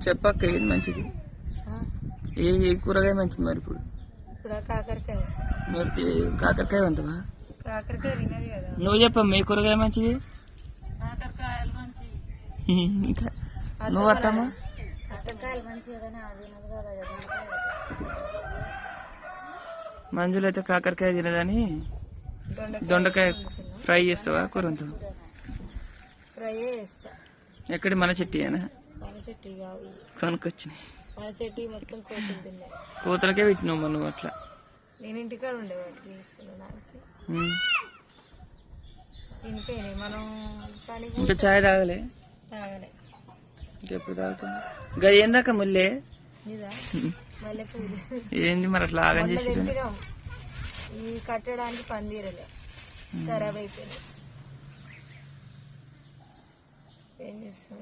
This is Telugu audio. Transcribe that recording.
చెప్పక్క ఏది మంచిది, ఏ కూరగాయ మంచిది మరి ఇప్పుడు? కాకరకాయ. మరి కాకరకాయ అంతవా? కాకరకాయ తినది కదా. నువ్వు చెప్పమ్మా ఏ కూరగాయ మంచిది? కాకరకాయలు మంచిది. ఇంకా నువ్వు అత్తమ్మా? కాకరకాయలు మంచిది కానీ అది తినదు కదా. మంజులు అయితే కాకరకాయ తినదని దొండకాయ ఫ్రై చేస్తావా కూరంతో? ఫ్రై చేస్తా. ఎక్కడి మన చెట్టియేనా? మన చెట్టు కొనుక్కొచ్చినాయి. మన చెట్టు మొత్తం కోతులు తిన్నాయి. కోతలకే పెట్టినావు నువ్వు అట్లా. నేను ఇంటికాడ ఉండేవాడికి తీస్తున్నాను. తినిపోయినాయి. మనం పని ఇంకా చాయ్ తాగలే? తాగలే. ఇంకెప్పుడు తాగుతుంది? గది ఏందాక ముల్లే ఇదా మళ్ళీ పూలు ఏంది మరి అట్లా ఆగం చేసి? ఈ కట్టడానికి పందిరలే ఖరాబ్ అయిపోయింది. ఏం చేస్తాం?